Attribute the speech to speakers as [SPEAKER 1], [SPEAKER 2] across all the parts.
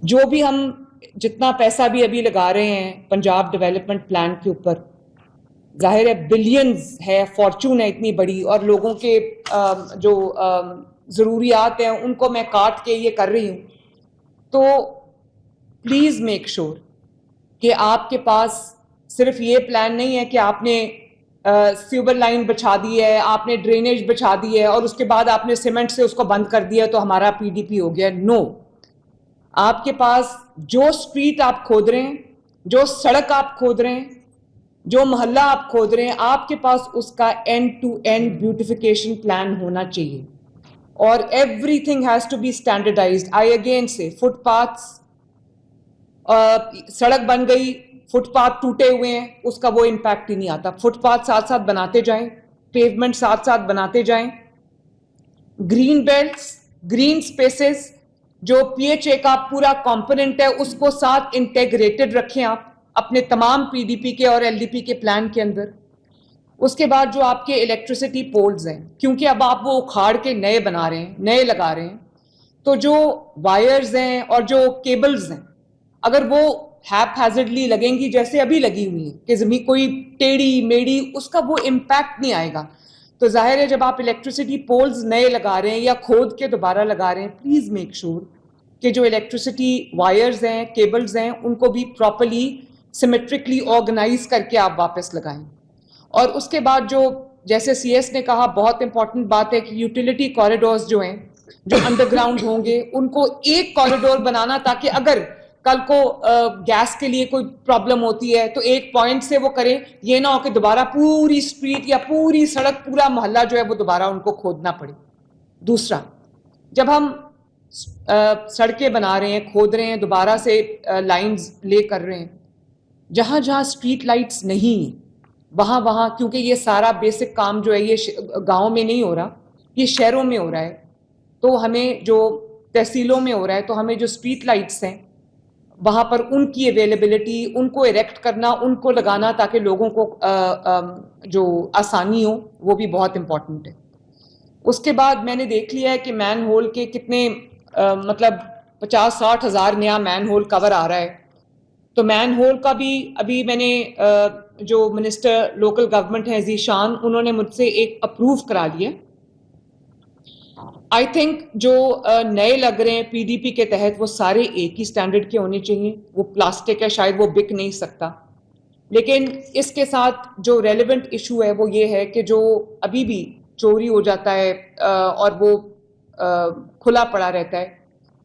[SPEAKER 1] جو بھی ہم جتنا پیسہ بھی ابھی لگا رہے ہیں پنجاب ڈیولپمنٹ پلان کے اوپر، ظاہر ہے بلینز ہے، فارچون ہے اتنی بڑی، اور لوگوں کے جو ضروریات ہیں ان کو میں کاٹ کے یہ کر رہی ہوں. تو پلیز میک شور کہ آپ کے پاس صرف یہ پلان نہیں ہے کہ آپ نے سیور لائن بچھا دی ہے، آپ نے ڈرینیج بچھا دی ہے اور اس کے بعد آپ نے سیمنٹ سے اس کو بند کر دیا تو ہمارا پی ڈی پی ہو گیا. نو، آپ کے پاس جو سٹریٹ آپ کھود رہے ہیں، جو سڑک آپ کھود رہے ہیں، جو محلہ آپ کھود رہے ہیں، آپ کے پاس اس کا end to end beautification plan ہونا چاہیے. اور everything has to be standardized. I again سے فٹ پاتھس، سڑک بن گئی، فٹ پاتھ ٹوٹے ہوئے ہیں، اس کا وہ امپیکٹ ہی نہیں آتا. فٹ پاتھ ساتھ ساتھ بناتے جائیں، پیومنٹ ساتھ ساتھ بناتے جائیں. گرین بیلٹس، گرین سپیسز، جو پی ایچ اے کا پورا کمپوننٹ ہے اس کو ساتھ انٹیگریٹڈ رکھیں آپ اپنے تمام پی ڈی پی کے اور ایل ڈی پی کے پلان کے اندر. اس کے بعد جو آپ کے الیکٹریسٹی پولز ہیں، کیونکہ اب آپ وہ اکھاڑ کے نئے بنا رہے ہیں، نئے لگا رہے ہیں، تو جو وائرز ہیں اور جو کیبلز ہیں اگر وہ ہیپ ہیزڈلی لگیں گی جیسے ابھی لگی ہوئی ہیں کہ زمین کوئی ٹیڑھی میڑھی، اس کا وہ امپیکٹ نہیں آئے گا. تو ظاہر ہے جب آپ الیکٹریسٹی پولز نئے لگا رہے ہیں یا کھود کے دوبارہ لگا رہے ہیں، پلیز میک شور کہ جو الیکٹریسٹی وائرز ہیں، کیبلز ہیں، ان کو بھی پراپرلی سیمیٹرکلی آرگنائز کر کے آپ واپس لگائیں. اور اس کے بعد جو جیسے سی ایس نے کہا، بہت امپورٹنٹ بات ہے کہ یوٹیلیٹی کوریڈورز جو ہیں جو انڈر گراؤنڈ ہوں گے ان کو ایک کوریڈور بنانا، تاکہ اگر کل کو گیس کے لیے کوئی پرابلم ہوتی ہے تو ایک پوائنٹ سے وہ کریں، یہ نہ ہو کہ دوبارہ پوری سٹریٹ یا پوری سڑک، پورا محلہ جو ہے وہ دوبارہ ان کو کھودنا پڑے. دوسرا، جب ہم سڑکیں بنا رہے ہیں، کھود رہے ہیں، دوبارہ سے لائنز لے کر رہے ہیں، جہاں جہاں سٹریٹ لائٹس نہیں وہاں کیونکہ یہ سارا بیسک کام جو ہے یہ گاؤں میں نہیں ہو رہا، یہ شہروں میں ہو رہا ہے، تو ہمیں جو تحصیلوں میں ہو رہا ہے، تو ہمیں جو سٹریٹ لائٹس ہیں وہاں پر ان کی اویلیبلٹی، ان کو ایریکٹ کرنا، ان کو لگانا تاکہ لوگوں کو جو آسانی ہو، وہ بھی بہت امپورٹنٹ ہے. اس کے بعد میں نے دیکھ لیا ہے کہ مین ہول کے کتنے مطلب 50-60 ہزار نیا مین ہول کور آ رہا ہے. تو مین ہول کا بھی ابھی میں نے جو منسٹر لوکل گورنمنٹ ہیں ذیشان، انہوں نے مجھ سے ایک اپروو کرا لیا. آئی تھنک جو نئے لگ رہے ہیں پی ڈی پی کے تحت وہ سارے ایک ہی سٹینڈرڈ کے ہونے چاہیے. وہ پلاسٹک ہے، شاید وہ بک نہیں سکتا، لیکن اس کے ساتھ جو ریلیونٹ ایشو ہے وہ یہ ہے کہ جو ابھی بھی چوری ہو جاتا ہے اور وہ کھلا پڑا رہتا ہے.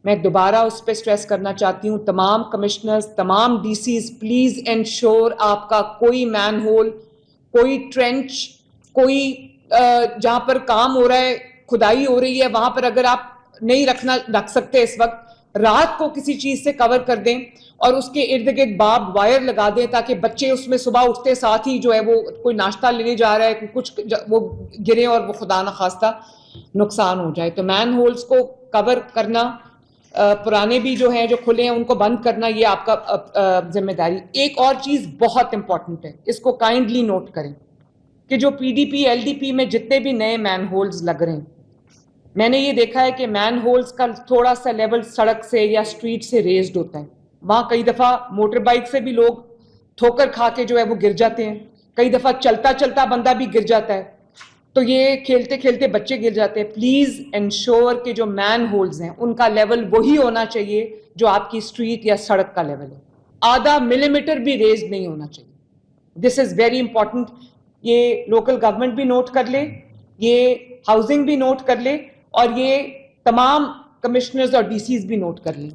[SPEAKER 1] میں دوبارہ اس پہ سٹریس کرنا چاہتی ہوں، تمام کمشنرز، تمام ڈی سیز، پلیز انشور آپ کا کوئی مین ہول، کوئی ٹرینچ، کوئی جہاں پر کام ہو رہا ہے، کھدائی ہو رہی ہے، وہاں پر اگر آپ نہیں رکھ سکتے اس وقت، رات کو کسی چیز سے کور کر دیں اور اس کے ارد گرد بارب وائر لگا دیں تاکہ بچے اس میں صبح اٹھتے ساتھ ہی جو ہے وہ کوئی ناشتہ لینے جا رہا ہے، کچھ وہ گرے اور وہ خدا نخواستہ نقصان ہو جائے. تو مین ہولز کو کور کرنا، پرانے بھی جو ہیں جو کھلے ہیں ان کو بند کرنا، یہ آپ کا ذمہ داری. ایک اور چیز بہت امپورٹنٹ ہے، اس کو کائنڈلی نوٹ کریں کہ جو P D P L D P میں جتنے بھی نئے مین ہولز لگ رہے ہیں، میں نے یہ دیکھا ہے کہ مین ہولز کا تھوڑا سا لیول سڑک سے یا سٹریٹ سے ریزڈ ہوتا ہے. وہاں کئی دفعہ موٹر بائک سے بھی لوگ ٹھوکر کھا کے جو ہے وہ گر جاتے ہیں، کئی دفعہ چلتا چلتا بندہ بھی گر جاتا ہے، تو یہ کھیلتے کھیلتے بچے گر جاتے ہیں. پلیز انشور کہ جو مین ہولز ہیں ان کا لیول وہی ہونا چاہیے جو آپ کی سٹریٹ یا سڑک کا لیول ہے، آدھا ملی میٹر بھی ریزڈ نہیں ہونا چاہیے. دس از ویری امپورٹنٹ. یہ لوکل گورنمنٹ بھی نوٹ کر لے، یہ ہاؤسنگ بھی نوٹ کر لے، اور یہ تمام کمشنرز اور ڈی سیز بھی نوٹ کر لیں.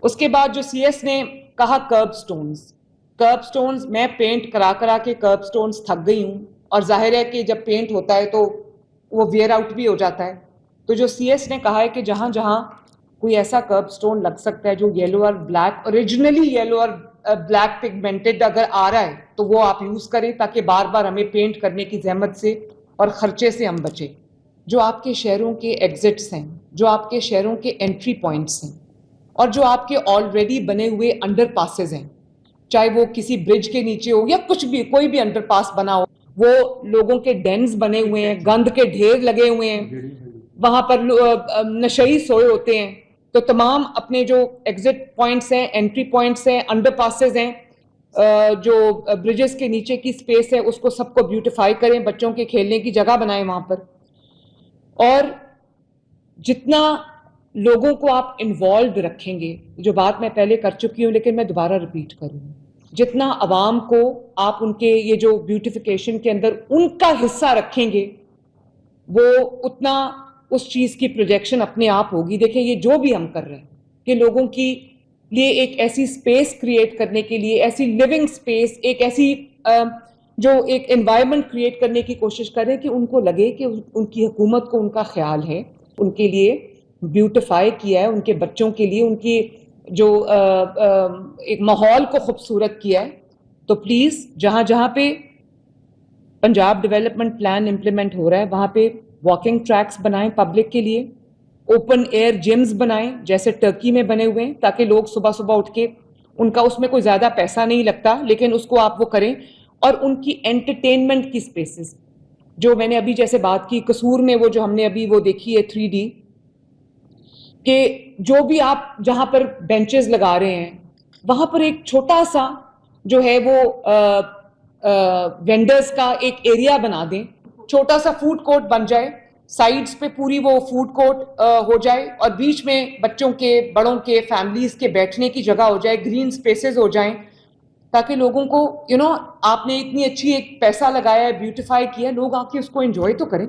[SPEAKER 1] اس کے بعد جو سی ایس نے کہا کرب سٹونز، میں پینٹ کرا کے کرب سٹونز تھک گئی ہوں، اور ظاہر ہے کہ جب پینٹ ہوتا ہے تو وہ ویئر آؤٹ بھی ہو جاتا ہے. تو جو سی ایس نے کہا ہے کہ جہاں جہاں کوئی ایسا کرب سٹون لگ سکتا ہے جو یلو اور بلیک، اوریجنلی یلو اور بلیک پگمنٹڈ اگر آ رہا ہے تو وہ آپ یوز کریں تاکہ بار بار ہمیں پینٹ کرنے کی زحمت سے اور خرچے سے ہم بچیں. جو آپ کے شہروں کے ایگزٹس ہیں، جو آپ کے شہروں کے انٹری پوائنٹس ہیں، اور جو آپ کے آلریڈی بنے ہوئے انڈر پاسز ہیں، چاہے وہ کسی برج کے نیچے ہو یا کچھ بھی، کوئی بھی انڈر پاس بنا ہو، وہ لوگوں کے ڈینز بنے ہوئے ہیں، گند کے ڈھیر لگے ہوئے ہیں، وہاں پر نشئی سوئے ہوتے ہیں. تو تمام اپنے جو ایگزٹ پوائنٹس ہیں, انٹری پوائنٹس ہیں, انڈر پاسز ہیں, جو برجز کے نیچے کی سپیس ہے اس کو سب کو بیوٹیفائی کریں, بچوں کے کھیلنے کی جگہ بنائیں وہاں پر. اور جتنا لوگوں کو آپ انوالوڈ رکھیں گے, جو بات میں پہلے کر چکی ہوں لیکن میں دوبارہ ریپیٹ کروں, جتنا عوام کو آپ ان کے یہ جو بیوٹیفیکیشن کے اندر ان کا حصہ رکھیں گے, وہ اتنا اس چیز کی پروجیکشن اپنے آپ ہوگی. دیکھیں یہ جو بھی ہم کر رہے ہیں کہ لوگوں کی لیے ایک ایسی سپیس کریٹ کرنے کے لیے, ایسی لیونگ سپیس, ایک ایسی جو ایک انوائرمنٹ کریٹ کرنے کی کوشش کریں کہ ان کو لگے کہ ان کی حکومت کو ان کا خیال ہے, ان کے لیے بیوٹیفائی کیا ہے, ان کے بچوں کے لیے ان کی جو ایک ماحول کو خوبصورت کیا ہے. تو پلیز جہاں جہاں پہ پنجاب ڈیولپمنٹ پلان امپلیمنٹ ہو رہا ہے وہاں پہ واکنگ ٹریکس بنائیں پبلک کے لیے, اوپن ایئر جمز بنائیں جیسے ٹرکی میں بنے ہوئے ہیں, تاکہ لوگ صبح صبح اٹھ کے, ان کا اس میں کوئی زیادہ پیسہ نہیں لگتا لیکن اس کو آپ وہ کریں. اور ان کی انٹرٹینمنٹ کی سپیسز جو میں نے ابھی جیسے بات کی قصور میں, وہ جو ہم نے ابھی وہ دیکھی ہے 3D, کہ جو بھی آپ جہاں پر بینچز لگا رہے ہیں وہاں پر ایک چھوٹا سا جو ہے وہ وینڈرز کا ایک ایریا بنا دیں, چھوٹا سا فوڈ کورٹ بن جائے, سائڈز پہ پوری وہ فوڈ کورٹ ہو جائے, اور بیچ میں بچوں کے, بڑوں کے, فیملیز کے بیٹھنے کی جگہ ہو جائے, گرین سپیسز ہو جائیں, تاکہ لوگوں کو آپ نے اتنی اچھی ایک پیسہ لگایا ہے, بیوٹیفائی کیا ہے, لوگ آ کے اس کو انجوائے تو کریں.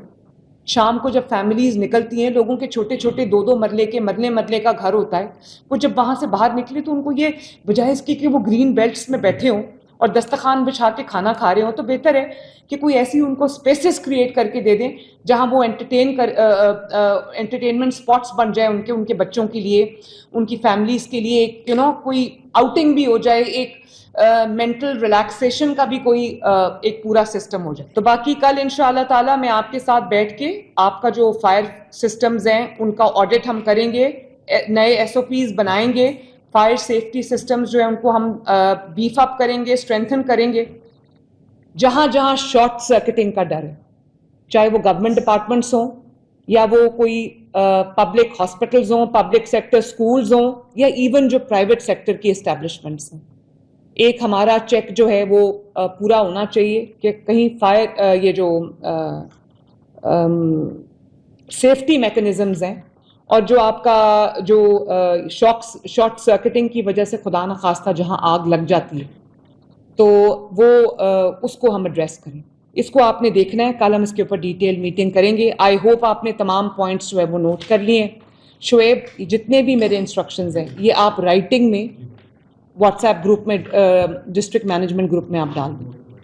[SPEAKER 1] شام کو جب فیملیز نکلتی ہیں, لوگوں کے چھوٹے چھوٹے 2-2 مرلے کے مرلے کا گھر ہوتا ہے, وہ جب وہاں سے باہر نکلے تو ان کو یہ بجائے اس کی کہ وہ گرین بیلٹس میں بیٹھے ہوں اور دسترخوان بچھا کے کھانا کھا رہے ہوں, تو بہتر ہے کہ کوئی ایسی ان کو سپیسز کریٹ کر کے دے دیں جہاں وہ انٹرٹینمنٹ سپاٹس بن جائے ان کے بچوں کے لیے, ان کی فیملیز کے لیے, ایک کوئی آؤٹنگ بھی ہو جائے, ایک مینٹل ریلیکسیشن کا بھی کوئی ایک پورا سسٹم ہو جائے. تو باقی کل انشاءاللہ تعالی میں آپ کے ساتھ بیٹھ کے آپ کا جو فائر سسٹمز ہیں ان کا آڈٹ ہم کریں گے, نئے SOPs بنائیں گے, فائر سیفٹی سسٹمز جو ہیں ان کو ہم بیف اپ کریں گے, اسٹرینتھن کریں گے. جہاں جہاں شارٹ سرکٹنگ کا ڈر ہے, چاہے وہ گورنمنٹ ڈپارٹمنٹس ہوں یا وہ کوئی پبلک ہاسپٹلز ہوں, پبلک سیکٹر سکولز ہوں, یا ایون جو پرائیویٹ سیکٹر کی اسٹیبلشمنٹس ہیں, ایک ہمارا چیک جو ہے وہ پورا ہونا چاہیے کہ کہیں فائر یہ جو سیفٹی میکنزمز ہیں اور جو آپ کا جو شارٹ سرکٹنگ کی وجہ سے خدا نخواستہ جہاں آگ لگ جاتی ہے تو وہ اس کو ہم ایڈریس کریں. اس کو آپ نے دیکھنا ہے, کل ہم اس کے اوپر ڈیٹیل میٹنگ کریں گے. آئی ہوپ آپ نے تمام پوائنٹس جو ہے وہ نوٹ کر لیے ہیں. شعیب, جتنے بھی میرے انسٹرکشنز ہیں یہ آپ رائٹنگ میں واٹس ایپ گروپ میں, ڈسٹرکٹ مینجمنٹ گروپ میں آپ ڈال دیں.